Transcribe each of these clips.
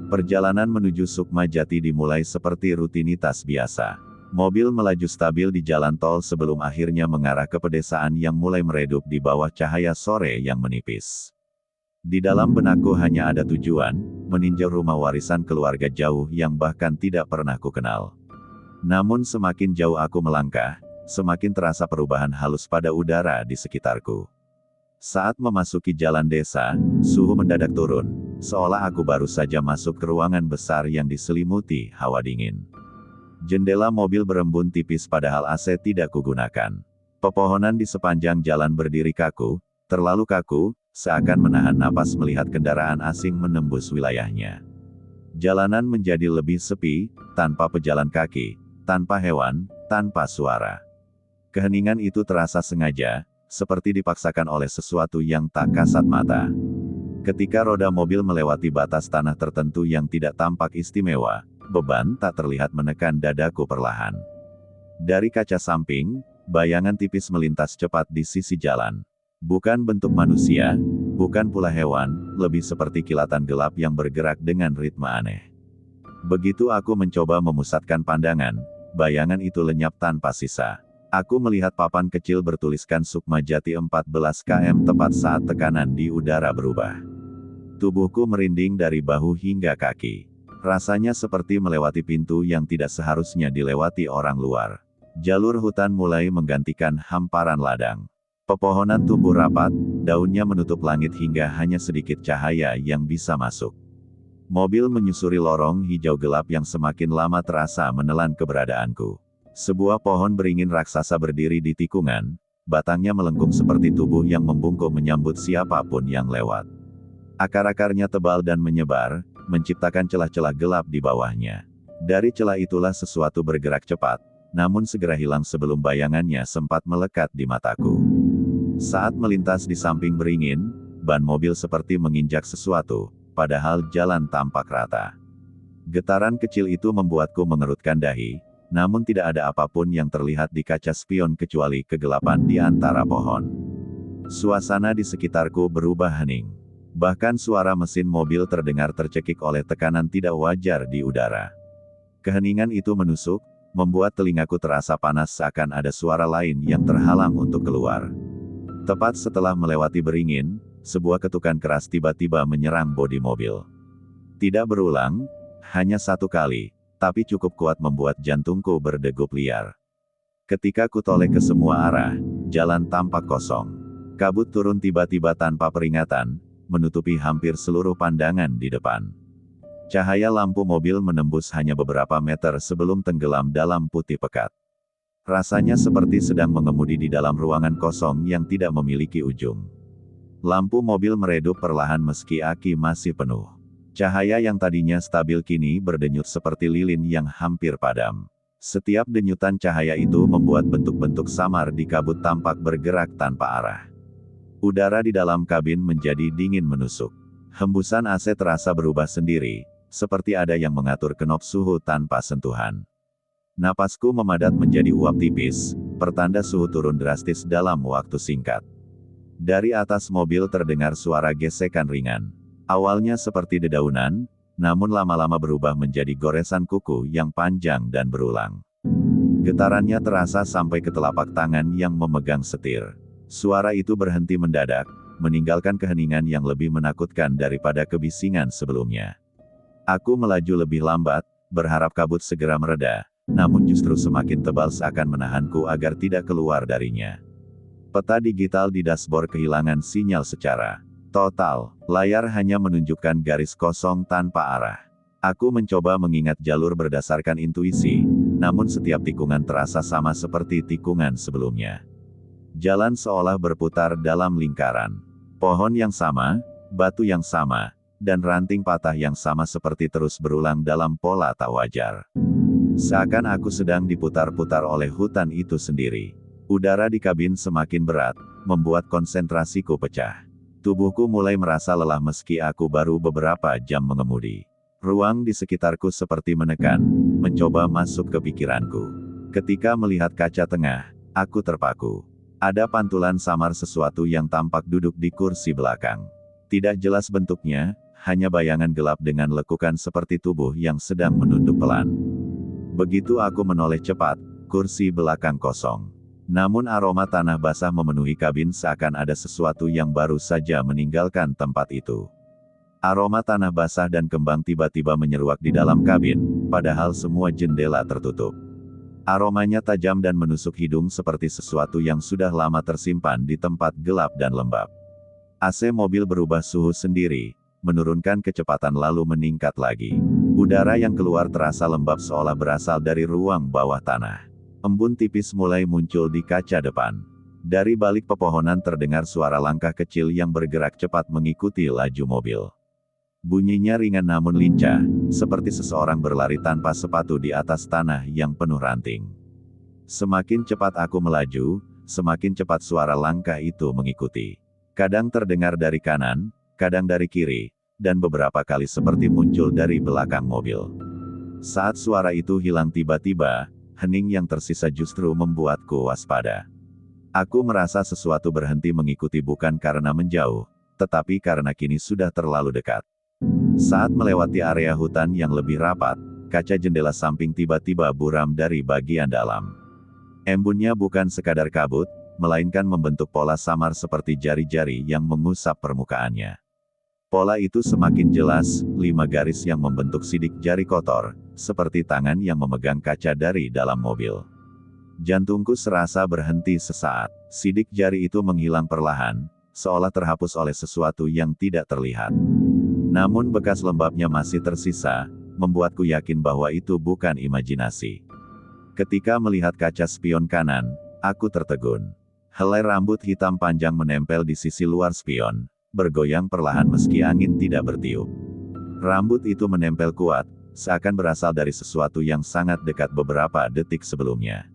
Perjalanan menuju Sukmajati dimulai seperti rutinitas biasa. Mobil melaju stabil di jalan tol sebelum akhirnya mengarah ke pedesaan yang mulai meredup di bawah cahaya sore yang menipis. Di dalam benakku hanya ada tujuan, meninjau rumah warisan keluarga jauh yang bahkan tidak pernah kukenal. Namun semakin jauh aku melangkah, semakin terasa perubahan halus pada udara di sekitarku. Saat memasuki jalan desa, suhu mendadak turun. Seolah aku baru saja masuk ke ruangan besar yang diselimuti hawa dingin. Jendela mobil berembun tipis padahal AC tidak kugunakan. Pepohonan di sepanjang jalan berdiri kaku, terlalu kaku, seakan menahan napas melihat kendaraan asing menembus wilayahnya. Jalanan menjadi lebih sepi, tanpa pejalan kaki, tanpa hewan, tanpa suara. Keheningan itu terasa sengaja, seperti dipaksakan oleh sesuatu yang tak kasat mata. Ketika roda mobil melewati batas tanah tertentu yang tidak tampak istimewa, beban tak terlihat menekan dadaku perlahan. Dari kaca samping, bayangan tipis melintas cepat di sisi jalan. Bukan bentuk manusia, bukan pula hewan, lebih seperti kilatan gelap yang bergerak dengan ritme aneh. Begitu aku mencoba memusatkan pandangan, bayangan itu lenyap tanpa sisa. Aku melihat papan kecil bertuliskan Sukmajati 14 km tepat saat tekanan di udara berubah. Tubuhku merinding dari bahu hingga kaki. Rasanya seperti melewati pintu yang tidak seharusnya dilewati orang luar. Jalur hutan mulai menggantikan hamparan ladang. Pepohonan tumbuh rapat, daunnya menutup langit hingga hanya sedikit cahaya yang bisa masuk. Mobil menyusuri lorong hijau gelap yang semakin lama terasa menelan keberadaanku. Sebuah pohon beringin raksasa berdiri di tikungan, batangnya melengkung seperti tubuh yang membungkuk menyambut siapapun yang lewat. Akar-akarnya tebal dan menyebar, menciptakan celah-celah gelap di bawahnya. Dari celah itulah sesuatu bergerak cepat, namun segera hilang sebelum bayangannya sempat melekat di mataku. Saat melintas di samping beringin, ban mobil seperti menginjak sesuatu, padahal jalan tampak rata. Getaran kecil itu membuatku mengerutkan dahi, namun tidak ada apapun yang terlihat di kaca spion kecuali kegelapan di antara pohon. Suasana di sekitarku berubah hening. Bahkan suara mesin mobil terdengar tercekik oleh tekanan tidak wajar di udara. Keheningan itu menusuk, membuat telingaku terasa panas seakan ada suara lain yang terhalang untuk keluar. Tepat setelah melewati beringin, sebuah ketukan keras tiba-tiba menyerang bodi mobil. Tidak berulang, hanya satu kali, tapi cukup kuat membuat jantungku berdegup liar. Ketika kutoleh ke semua arah, jalan tampak kosong. Kabut turun tiba-tiba tanpa peringatan, menutupi hampir seluruh pandangan di depan. Cahaya lampu mobil menembus hanya beberapa meter sebelum tenggelam dalam putih pekat. Rasanya seperti sedang mengemudi di dalam ruangan kosong yang tidak memiliki ujung. Lampu mobil meredup perlahan meski aki masih penuh. Cahaya yang tadinya stabil kini berdenyut seperti lilin yang hampir padam. Setiap denyutan cahaya itu membuat bentuk-bentuk samar di kabut tampak bergerak tanpa arah. Udara di dalam kabin menjadi dingin menusuk. Hembusan AC terasa berubah sendiri, seperti ada yang mengatur knop suhu tanpa sentuhan. Napasku memadat menjadi uap tipis, pertanda suhu turun drastis dalam waktu singkat. Dari atas mobil terdengar suara gesekan ringan. Awalnya seperti dedaunan, namun lama-lama berubah menjadi goresan kuku yang panjang dan berulang. Getarannya terasa sampai ke telapak tangan yang memegang setir. Suara itu berhenti mendadak, meninggalkan keheningan yang lebih menakutkan daripada kebisingan sebelumnya. Aku melaju lebih lambat, berharap kabut segera mereda, namun justru semakin tebal seakan menahanku agar tidak keluar darinya. Peta digital di dashboard kehilangan sinyal secara total, layar hanya menunjukkan garis kosong tanpa arah. Aku mencoba mengingat jalur berdasarkan intuisi, namun setiap tikungan terasa sama seperti tikungan sebelumnya. Jalan seolah berputar dalam lingkaran. Pohon yang sama, batu yang sama, dan ranting patah yang sama seperti terus berulang dalam pola tak wajar. Seakan aku sedang diputar-putar oleh hutan itu sendiri. Udara di kabin semakin berat, membuat konsentrasiku pecah. Tubuhku mulai merasa lelah meski aku baru beberapa jam mengemudi. Ruang di sekitarku seperti menekan, mencoba masuk ke pikiranku. Ketika melihat kaca tengah, aku terpaku. Ada pantulan samar sesuatu yang tampak duduk di kursi belakang. Tidak jelas bentuknya, hanya bayangan gelap dengan lekukan seperti tubuh yang sedang menunduk pelan. Begitu aku menoleh cepat, kursi belakang kosong. Namun aroma tanah basah memenuhi kabin seakan ada sesuatu yang baru saja meninggalkan tempat itu. Aroma tanah basah dan kembang tiba-tiba menyeruak di dalam kabin, padahal semua jendela tertutup. Aromanya tajam dan menusuk hidung seperti sesuatu yang sudah lama tersimpan di tempat gelap dan lembab. AC mobil berubah suhu sendiri, menurunkan kecepatan lalu meningkat lagi. Udara yang keluar terasa lembab seolah berasal dari ruang bawah tanah. Embun tipis mulai muncul di kaca depan. Dari balik pepohonan terdengar suara langkah kecil yang bergerak cepat mengikuti laju mobil. Bunyinya ringan namun lincah, seperti seseorang berlari tanpa sepatu di atas tanah yang penuh ranting. Semakin cepat aku melaju, semakin cepat suara langkah itu mengikuti. Kadang terdengar dari kanan, kadang dari kiri, dan beberapa kali seperti muncul dari belakang mobil. Saat suara itu hilang tiba-tiba, hening yang tersisa justru membuatku waspada. Aku merasa sesuatu berhenti mengikuti bukan karena menjauh, tetapi karena kini sudah terlalu dekat. Saat melewati area hutan yang lebih rapat, kaca jendela samping tiba-tiba buram dari bagian dalam. Embunnya bukan sekadar kabut, melainkan membentuk pola samar seperti jari-jari yang mengusap permukaannya. Pola itu semakin jelas, 5 garis yang membentuk sidik jari kotor, seperti tangan yang memegang kaca dari dalam mobil. Jantungku serasa berhenti sesaat. Sidik jari itu menghilang perlahan, seolah terhapus oleh sesuatu yang tidak terlihat. Namun bekas lembabnya masih tersisa, membuatku yakin bahwa itu bukan imajinasi. Ketika melihat kaca spion kanan, aku tertegun. Helai rambut hitam panjang menempel di sisi luar spion, bergoyang perlahan meski angin tidak bertiup. Rambut itu menempel kuat, seakan berasal dari sesuatu yang sangat dekat beberapa detik sebelumnya.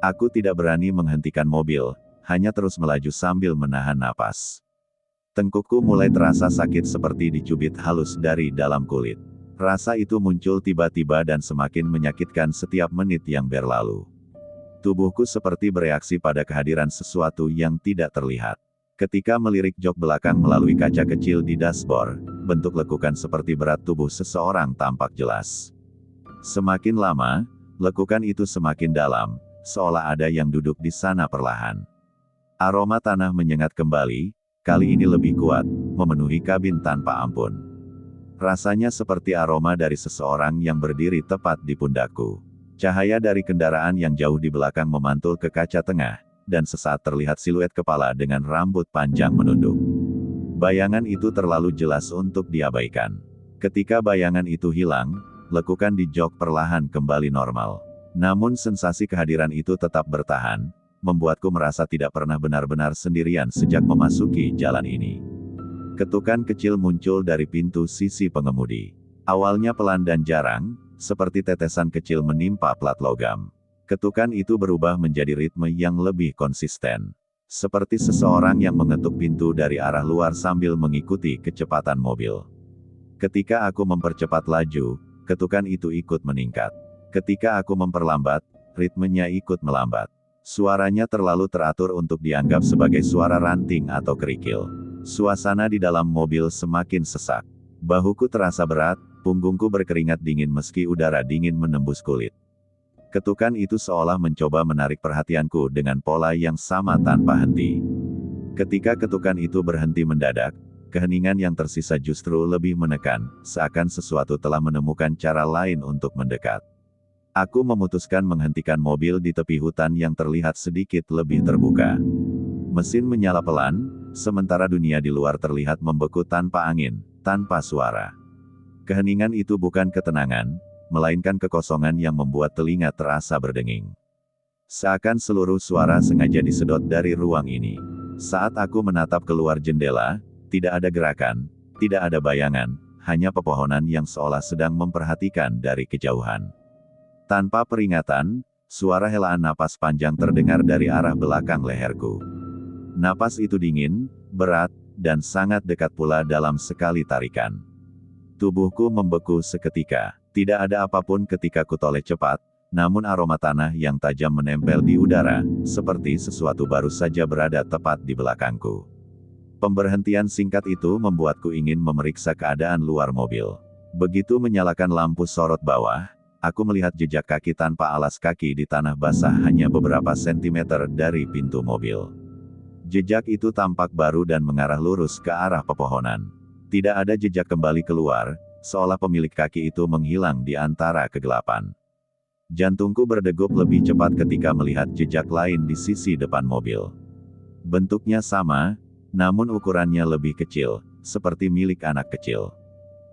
Aku tidak berani menghentikan mobil, hanya terus melaju sambil menahan napas. Tengkukku mulai terasa sakit seperti dicubit halus dari dalam kulit. Rasa itu muncul tiba-tiba dan semakin menyakitkan setiap menit yang berlalu. Tubuhku seperti bereaksi pada kehadiran sesuatu yang tidak terlihat. Ketika melirik jok belakang melalui kaca kecil di dashboard, bentuk lekukan seperti berat tubuh seseorang tampak jelas. Semakin lama, lekukan itu semakin dalam, seolah ada yang duduk di sana perlahan. Aroma tanah menyengat kembali, kali ini lebih kuat, memenuhi kabin tanpa ampun. Rasanya seperti aroma dari seseorang yang berdiri tepat di pundakku. Cahaya dari kendaraan yang jauh di belakang memantul ke kaca tengah, dan sesaat terlihat siluet kepala dengan rambut panjang menunduk. Bayangan itu terlalu jelas untuk diabaikan. Ketika bayangan itu hilang, lekukan di jok perlahan kembali normal. Namun sensasi kehadiran itu tetap bertahan, membuatku merasa tidak pernah benar-benar sendirian sejak memasuki jalan ini. Ketukan kecil muncul dari pintu sisi pengemudi. Awalnya pelan dan jarang, seperti tetesan kecil menimpa plat logam. Ketukan itu berubah menjadi ritme yang lebih konsisten. Seperti seseorang yang mengetuk pintu dari arah luar sambil mengikuti kecepatan mobil. Ketika aku mempercepat laju, ketukan itu ikut meningkat. Ketika aku memperlambat, ritmenya ikut melambat. Suaranya terlalu teratur untuk dianggap sebagai suara ranting atau kerikil. Suasana di dalam mobil semakin sesak. Bahuku terasa berat, punggungku berkeringat dingin meski udara dingin menembus kulit. Ketukan itu seolah mencoba menarik perhatianku dengan pola yang sama tanpa henti. Ketika ketukan itu berhenti mendadak, keheningan yang tersisa justru lebih menekan, seakan sesuatu telah menemukan cara lain untuk mendekat. Aku memutuskan menghentikan mobil di tepi hutan yang terlihat sedikit lebih terbuka. Mesin menyala pelan, sementara dunia di luar terlihat membeku tanpa angin, tanpa suara. Keheningan itu bukan ketenangan, melainkan kekosongan yang membuat telinga terasa berdenging. Seakan seluruh suara sengaja disedot dari ruang ini. Saat aku menatap keluar jendela, tidak ada gerakan, tidak ada bayangan, hanya pepohonan yang seolah sedang memperhatikan dari kejauhan. Tanpa peringatan, suara helaan napas panjang terdengar dari arah belakang leherku. Napas itu dingin, berat, dan sangat dekat pula dalam sekali tarikan. Tubuhku membeku seketika. Tidak ada apapun ketika kutoleh cepat, namun aroma tanah yang tajam menempel di udara, seperti sesuatu baru saja berada tepat di belakangku. Pemberhentian singkat itu membuatku ingin memeriksa keadaan luar mobil. Begitu menyalakan lampu sorot bawah, aku melihat jejak kaki tanpa alas kaki di tanah basah hanya beberapa sentimeter dari pintu mobil. Jejak itu tampak baru dan mengarah lurus ke arah pepohonan. Tidak ada jejak kembali keluar, seolah pemilik kaki itu menghilang di antara kegelapan. Jantungku berdegup lebih cepat ketika melihat jejak lain di sisi depan mobil. Bentuknya sama, namun ukurannya lebih kecil, seperti milik anak kecil.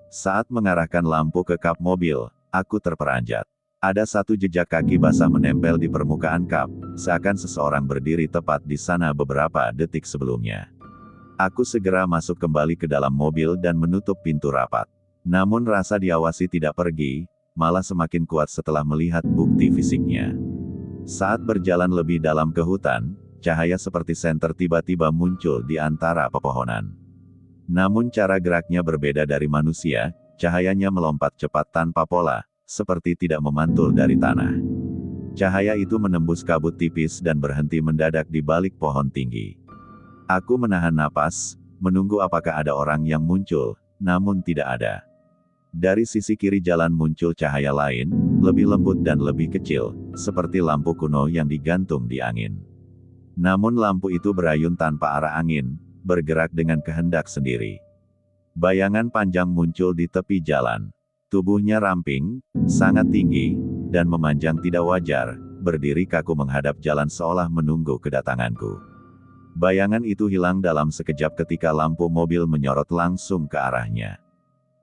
Saat mengarahkan lampu ke kap mobil, aku terperanjat. Ada satu jejak kaki basah menempel di permukaan kap, seakan seseorang berdiri tepat di sana beberapa detik sebelumnya. Aku segera masuk kembali ke dalam mobil dan menutup pintu rapat. Namun rasa diawasi tidak pergi, malah semakin kuat setelah melihat bukti fisiknya. Saat berjalan lebih dalam ke hutan, cahaya seperti senter tiba-tiba muncul di antara pepohonan. Namun cara geraknya berbeda dari manusia, cahayanya melompat cepat tanpa pola, seperti tidak memantul dari tanah. Cahaya itu menembus kabut tipis dan berhenti mendadak di balik pohon tinggi. Aku menahan napas, menunggu apakah ada orang yang muncul, namun tidak ada. Dari sisi kiri jalan muncul cahaya lain, lebih lembut dan lebih kecil, seperti lampu kuno yang digantung di angin. Namun lampu itu berayun tanpa arah angin, bergerak dengan kehendak sendiri. Bayangan panjang muncul di tepi jalan. Tubuhnya ramping, sangat tinggi, dan memanjang tidak wajar, berdiri kaku menghadap jalan seolah menunggu kedatanganku. Bayangan itu hilang dalam sekejap ketika lampu mobil menyorot langsung ke arahnya.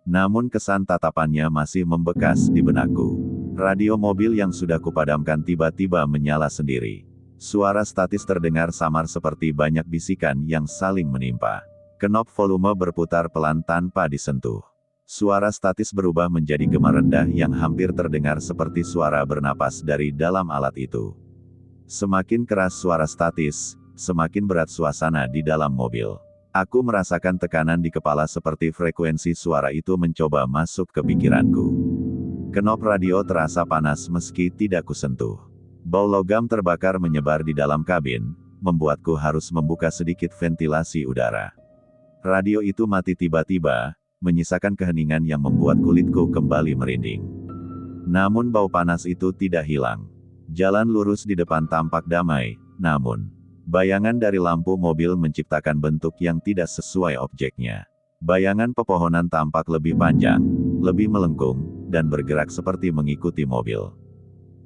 Namun kesan tatapannya masih membekas di benakku. Radio mobil yang sudah kupadamkan tiba-tiba menyala sendiri. Suara statis terdengar samar seperti banyak bisikan yang saling menimpa. Knop volume berputar pelan tanpa disentuh. Suara statis berubah menjadi gema rendah yang hampir terdengar seperti suara bernapas dari dalam alat itu. Semakin keras suara statis, semakin berat suasana di dalam mobil. Aku merasakan tekanan di kepala seperti frekuensi suara itu mencoba masuk ke pikiranku. Knop radio terasa panas meski tidak kusentuh. Bau logam terbakar menyebar di dalam kabin, membuatku harus membuka sedikit ventilasi udara. Radio itu mati tiba-tiba, menyisakan keheningan yang membuat kulitku kembali merinding. Namun bau panas itu tidak hilang. Jalan lurus di depan tampak damai, namun bayangan dari lampu mobil menciptakan bentuk yang tidak sesuai objeknya. Bayangan pepohonan tampak lebih panjang, lebih melengkung, dan bergerak seperti mengikuti mobil.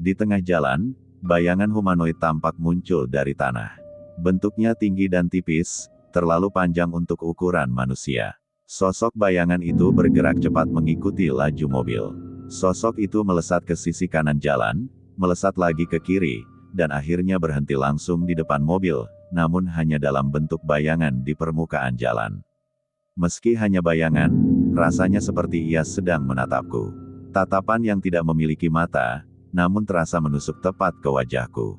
Di tengah jalan, bayangan humanoid tampak muncul dari tanah. Bentuknya tinggi dan tipis, terlalu panjang untuk ukuran manusia. Sosok bayangan itu bergerak cepat mengikuti laju mobil. Sosok itu melesat ke sisi kanan jalan, melesat lagi ke kiri, dan akhirnya berhenti langsung di depan mobil, namun hanya dalam bentuk bayangan di permukaan jalan. Meski hanya bayangan, rasanya seperti ia sedang menatapku. Tatapan yang tidak memiliki mata, namun terasa menusuk tepat ke wajahku.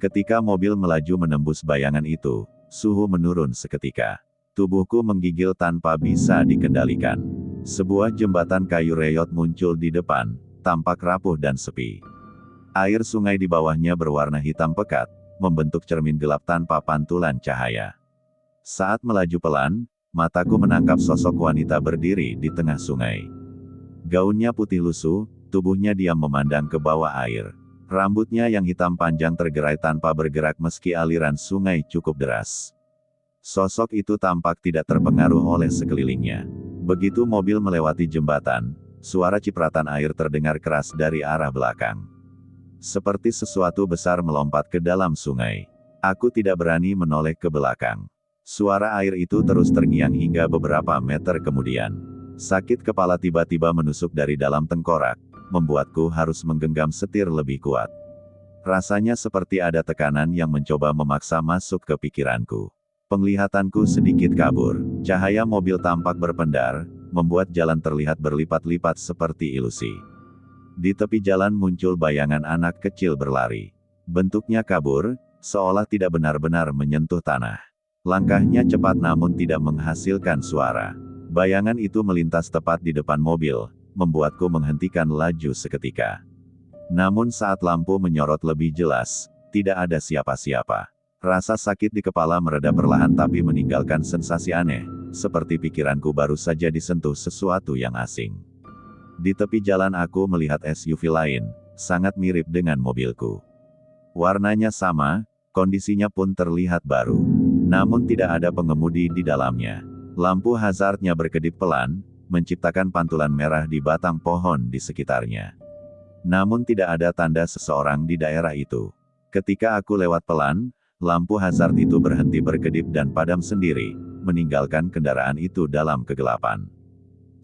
Ketika mobil melaju menembus bayangan itu, suhu menurun seketika. Tubuhku menggigil tanpa bisa dikendalikan. Sebuah jembatan kayu reyot muncul di depan, tampak rapuh dan sepi. Air sungai di bawahnya berwarna hitam pekat, membentuk cermin gelap tanpa pantulan cahaya. Saat melaju pelan, mataku menangkap sosok wanita berdiri di tengah sungai. Gaunnya putih lusuh, tubuhnya diam memandang ke bawah air. Rambutnya yang hitam panjang tergerai tanpa bergerak meski aliran sungai cukup deras. Sosok itu tampak tidak terpengaruh oleh sekelilingnya. Begitu mobil melewati jembatan, suara cipratan air terdengar keras dari arah belakang. Seperti sesuatu besar melompat ke dalam sungai. Aku tidak berani menoleh ke belakang. Suara air itu terus terngiang hingga beberapa meter kemudian. Sakit kepala tiba-tiba menusuk dari dalam tengkorak, membuatku harus menggenggam setir lebih kuat. Rasanya seperti ada tekanan yang mencoba memaksa masuk ke pikiranku. Penglihatanku sedikit kabur. Cahaya mobil tampak berpendar, membuat jalan terlihat berlipat-lipat seperti ilusi. Di tepi jalan muncul bayangan anak kecil berlari. Bentuknya kabur, seolah tidak benar-benar menyentuh tanah. Langkahnya cepat namun tidak menghasilkan suara. Bayangan itu melintas tepat di depan mobil, membuatku menghentikan laju seketika. Namun saat lampu menyorot lebih jelas, tidak ada siapa-siapa. Rasa sakit di kepala mereda perlahan tapi meninggalkan sensasi aneh, seperti pikiranku baru saja disentuh sesuatu yang asing. Di tepi jalan aku melihat SUV lain, sangat mirip dengan mobilku. Warnanya sama, kondisinya pun terlihat baru. Namun tidak ada pengemudi di dalamnya. Lampu hazardnya berkedip pelan, menciptakan pantulan merah di batang pohon di sekitarnya. Namun tidak ada tanda seseorang di daerah itu. Ketika aku lewat pelan, lampu hazard itu berhenti berkedip dan padam sendiri, meninggalkan kendaraan itu dalam kegelapan.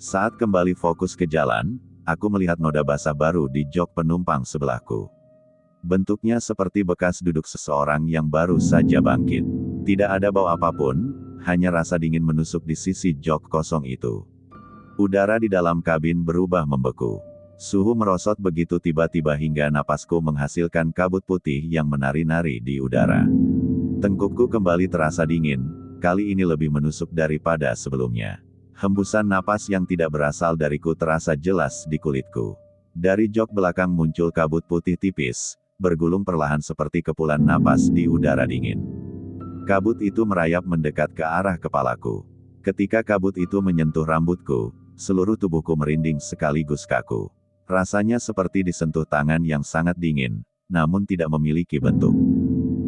Saat kembali fokus ke jalan, aku melihat noda basah baru di jok penumpang sebelahku. Bentuknya seperti bekas duduk seseorang yang baru saja bangkit. Tidak ada bau apapun, hanya rasa dingin menusuk di sisi jok kosong itu. Udara di dalam kabin berubah membeku. Suhu merosot begitu tiba-tiba hingga napasku menghasilkan kabut putih yang menari-nari di udara. Tengkukku kembali terasa dingin, kali ini lebih menusuk daripada sebelumnya. Hembusan napas yang tidak berasal dariku terasa jelas di kulitku. Dari jok belakang muncul kabut putih tipis, bergulung perlahan seperti kepulan napas di udara dingin. Kabut itu merayap mendekat ke arah kepalaku. Ketika kabut itu menyentuh rambutku, seluruh tubuhku merinding sekaligus kaku. Rasanya seperti disentuh tangan yang sangat dingin, namun tidak memiliki bentuk.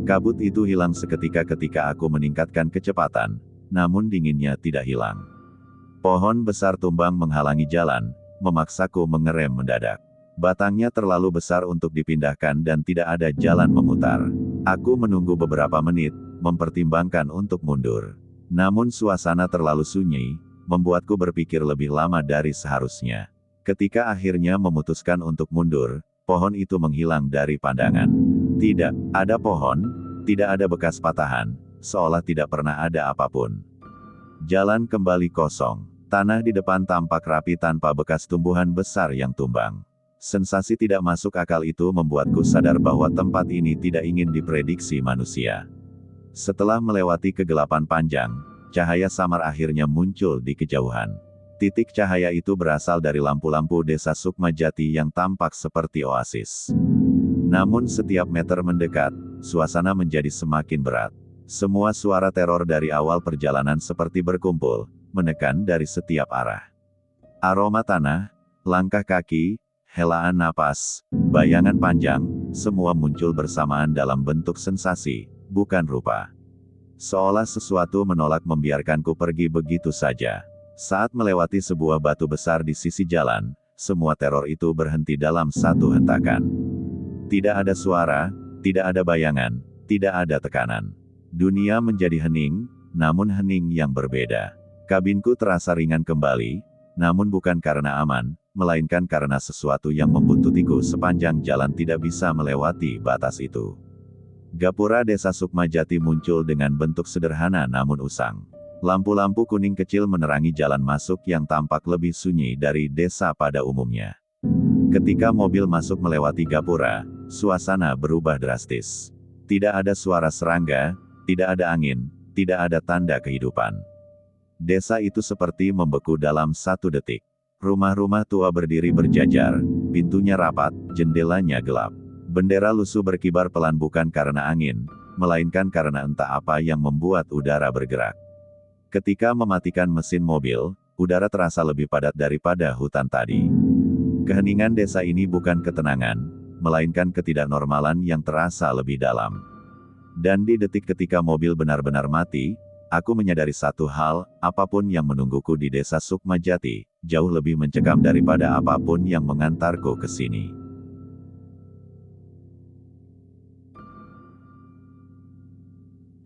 Kabut itu hilang seketika ketika aku meningkatkan kecepatan, namun dinginnya tidak hilang. Pohon besar tumbang menghalangi jalan, memaksaku mengerem mendadak. Batangnya terlalu besar untuk dipindahkan dan tidak ada jalan memutar. Aku menunggu beberapa menit, mempertimbangkan untuk mundur. Namun suasana terlalu sunyi, membuatku berpikir lebih lama dari seharusnya. Ketika akhirnya memutuskan untuk mundur, pohon itu menghilang dari pandangan. Tidak ada pohon, tidak ada bekas patahan, seolah tidak pernah ada apapun. Jalan kembali kosong. Tanah di depan tampak rapi tanpa bekas tumbuhan besar yang tumbang. Sensasi tidak masuk akal itu membuatku sadar bahwa tempat ini tidak ingin diprediksi manusia. Setelah melewati kegelapan panjang, cahaya samar akhirnya muncul di kejauhan. Titik cahaya itu berasal dari lampu-lampu desa Sukmajati yang tampak seperti oasis. Namun setiap meter mendekat, suasana menjadi semakin berat. Semua suara teror dari awal perjalanan seperti berkumpul, menekan dari setiap arah. Aroma tanah, langkah kaki, helaan napas, bayangan panjang, semua muncul bersamaan dalam bentuk sensasi, bukan rupa. Seolah sesuatu menolak membiarkanku pergi begitu saja. Saat melewati sebuah batu besar di sisi jalan, semua teror itu berhenti dalam satu hentakan. Tidak ada suara, tidak ada bayangan, tidak ada tekanan. Dunia menjadi hening, namun hening yang berbeda. Kabinku terasa ringan kembali, namun bukan karena aman, melainkan karena sesuatu yang membuntutiku sepanjang jalan tidak bisa melewati batas itu. Gapura desa Sukmajati muncul dengan bentuk sederhana namun usang. Lampu-lampu kuning kecil menerangi jalan masuk yang tampak lebih sunyi dari desa pada umumnya. Ketika mobil masuk melewati gapura, suasana berubah drastis. Tidak ada suara serangga, tidak ada angin, tidak ada tanda kehidupan. Desa itu seperti membeku dalam satu detik. Rumah-rumah tua berdiri berjajar, pintunya rapat, jendelanya gelap. Bendera lusuh berkibar pelan bukan karena angin, melainkan karena entah apa yang membuat udara bergerak. Ketika mematikan mesin mobil, udara terasa lebih padat daripada hutan tadi. Keheningan desa ini bukan ketenangan, melainkan ketidaknormalan yang terasa lebih dalam. Dan di detik ketika mobil benar-benar mati, aku menyadari satu hal, apapun yang menungguku di desa Sukmajati, jauh lebih mencekam daripada apapun yang mengantarku ke sini.